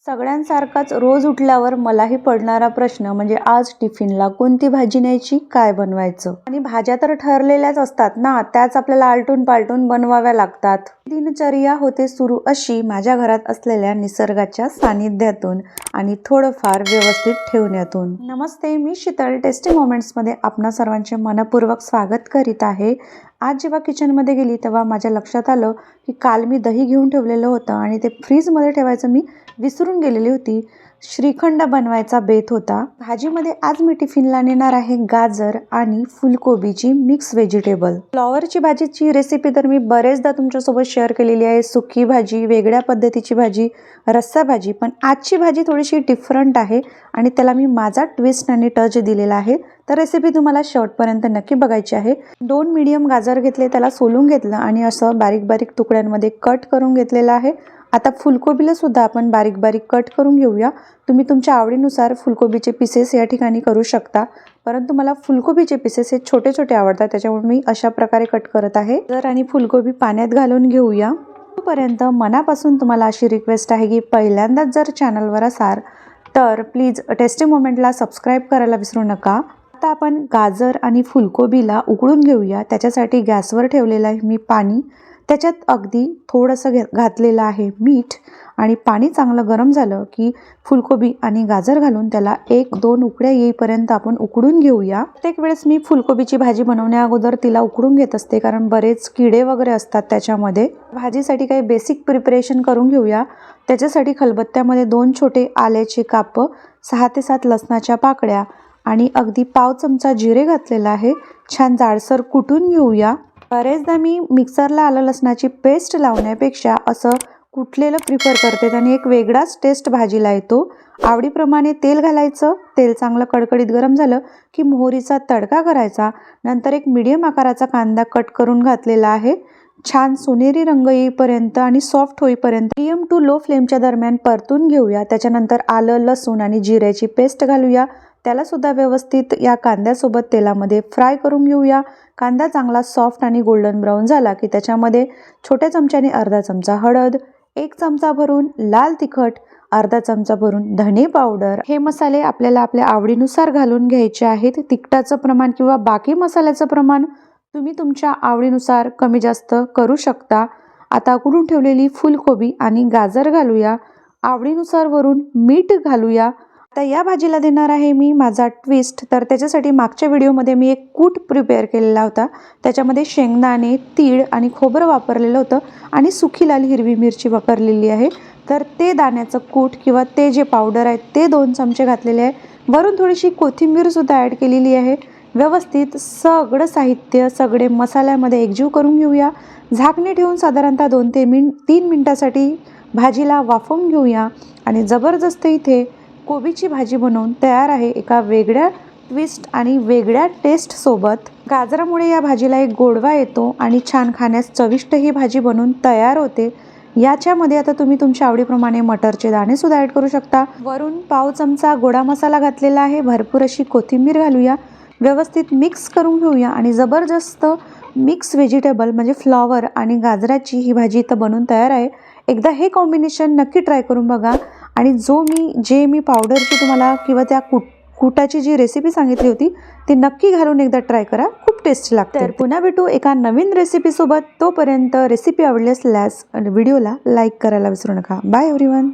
सगळ्यांसारखाच रोज उठल्यावर मलाही पडणारा प्रश्न म्हणजे आज टिफिनला कोणती भाजी न्यायची, काय बनवायचं. आणि भाज्या तर ठरलेल्याच असतात ना, त्याच आपल्याला आलटून पालटून बनवाव्या लागतात. दिनचर्या होते सुरू अशी माझ्या घरात असलेल्या निसर्गाच्या सानिध्यातून आणि थोडंफार व्यवस्थित ठेवण्यातून. नमस्ते, मी शीतल. टेस्टी मोमेंट्समध्ये आपणा सर्वांचे मनपूर्वक स्वागत करीत आहे. आज जेव्हा किचनमध्ये गेली तेव्हा माझ्या लक्षात आलं की काल मी दही घेऊन ठेवलेलं होतं आणि ते फ्रीजमध्ये ठेवायचं मी विसरून गेलेली होती. श्रीखंड बनवायचा बेत होता. भाजीमध्ये आज मी टिफिनला नेणार आहे गाजर आणि फुलकोबीची मिक्स व्हेजिटेबल. फ्लॉवरची भाजीची रेसिपी तर मी बरेचदा तुमच्यासोबत शेअर केलेली आहे. सुकी भाजी, वेगळ्या पद्धतीची भाजी, रस्सा भाजी. पण आजची भाजी थोडीशी डिफरंट आहे आणि त्याला मी माझा ट्विस्ट आणि टच दिलेला आहे. तर रेसिपी तुम्हाला शेवटपर्यंत नक्की बघायची आहे. 2 मीडियम गाजर घेतले, त्याला सोलून घेतलं आणि असं बारीक बारीक तुकड्यांमध्ये कट करून घेतलेलं आहे. आता फुलकोबीला सुद्धा आपण बारीक बारीक कट करून घेऊया. तुम्ही तुमच्या आवडीनुसार फुलकोबीचे पीसेस या ठिकाणी करू शकता, परंतु मला फुलकोबीचे पीसेस हे छोटे छोटे आवडतात, त्याच्यामुळे मी अशा प्रकारे कट करत आहे. गाजर आणि फुलकोबी पाण्यात घालून घेऊया. तोपर्यंत मनापासून तुम्हाला अशी रिक्वेस्ट आहे की पहिल्यांदाच जर चॅनलवर असाल तर प्लीज टेस्टी मोमेंटला सबस्क्राईब करायला विसरू नका. आता आपण गाजर आणि फुलकोबीला उकळून घेऊया. त्याच्यासाठी गॅसवर ठेवलेलं आहे मी पाणी. त्याच्यात अगदी थोडंसं घातलेलं आहे मीठ आणि पाणी चांगलं गरम झालं की फुलकोबी आणि गाजर घालून त्याला 1-2 उकळ्या येईपर्यंत आपण उकडून घेऊया. प्रत्येक वेळेस मी फुलकोबीची भाजी बनवण्या अगोदर तिला उकडून घेत असते, कारण बरेच किडे वगैरे असतात त्याच्यामध्ये. भाजीसाठी काही बेसिक प्रिपरेशन करून घेऊया. त्याच्यासाठी खलबत्त्यामध्ये 2 छोटे आल्याचे काप, 6 ते 7 लसणाच्या पाकळ्या आणि अगदी पाव चमचा जिरे घातलेला आहे. छान जाडसर कुटून घेऊया. बरेचदा मी मिक्सरला आलं लसणाची पेस्ट लावण्यापेक्षा असं कुटलेलं प्रिफर करते, त्याने एक वेगळाच टेस्ट भाजीला येतो. आवडीप्रमाणे तेल घालायचं. तेल चांगलं कडकडीत गरम झालं की मोहरीचा तडका करायचा. नंतर एक मीडियम आकाराचा कांदा कट करून घातलेला आहे. छान सोनेरी रंग येईपर्यंत आणि सॉफ्ट होईपर्यंत मीडियम टू लो फ्लेमच्या दरम्यान परतून घेऊया. त्याच्यानंतर आलं, लसूण आणि जिऱ्याची पेस्ट घालूया. त्याला सुद्धा व्यवस्थित या कांद्यासोबत तेलामध्ये फ्राय करून घेऊया. कांदा चांगला सॉफ्ट आणि गोल्डन ब्राऊन झाला की त्याच्यामध्ये छोट्या चमच्याने अर्धा चमचा हळद, 1 चमचा भरून लाल तिखट, अर्धा चमचा भरून धने पावडर. हे मसाले आपल्याला आपल्या आवडीनुसार घालून घ्यायचे आहेत. तिखटाचं प्रमाण किंवा बाकी मसाल्याचं प्रमाण तुम्ही तुमच्या आवडीनुसार कमी जास्त करू शकता. आता उकडून ठेवलेली फुलकोबी आणि गाजर घालूया. आवडीनुसार वरून मीठ घालूया. आता या भाजीला देणार आहे मी माझा ट्विस्ट. तर त्याच्यासाठी मागच्या व्हिडिओमध्ये मी एक कूट प्रिपेअर केलेला होता. त्याच्यामध्ये शेंगदाणे, तीळ आणि खोबरं वापरलेलं होतं आणि सुकी लाल हिरवी मिरची वापरलेली आहे. तर ते दाण्याचं कूट किंवा ते जे पावडर आहे ते 2 चमचे घातलेले आहे. वरून थोडीशी कोथिंबीरसुद्धा ॲड केलेली आहे. व्यवस्थित सगळं साहित्य सगळे मसाल्यामध्ये एकजीव करून घेऊया. झाकणे ठेवून साधारणतः 2 ते 3 मिनटासाठी भाजीला वाफवून घेऊया. आणि जबरदस्त इथे कोबीची भाजी बनवून तयार आहे एका वेगळ्या ट्विस्ट आणि वेगळ्या टेस्ट सोबत. गाजरामुळे या भाजीला एक गोडवा येतो आणि छान खाण्यास चविष्ट ही भाजी बनवून तयार होते. याच्यामध्ये आता तुम्ही तुमच्या आवडीप्रमाणे मटरचे दाणे सुद्धा ॲड करू शकता. वरून पाव चमचा गोडा मसाला घातलेला आहे. भरपूर अशी कोथिंबीर घालूया. व्यवस्थित मिक्स करून घेऊया आणि जबरदस्त मिक्स व्हेजिटेबल म्हणजे फ्लॉवर आणि गाजराची ही भाजी इथं बनवून तयार आहे. एकदा हे कॉम्बिनेशन नक्की ट्राय करून बघा. आणि जे मी पावडरची तुम्हाला किंवा त्या कुटाची जी रेसिपी सांगितली होती ती नक्की घालून एकदा ट्राय करा. खूप टेस्टी लागते. तर पुन्हा भेटू एका नवीन रेसिपीसोबत. तोपर्यंत रेसिपी आवडली असल्यास व्हिडिओला लाईक करायला विसरू नका. Bye everyone.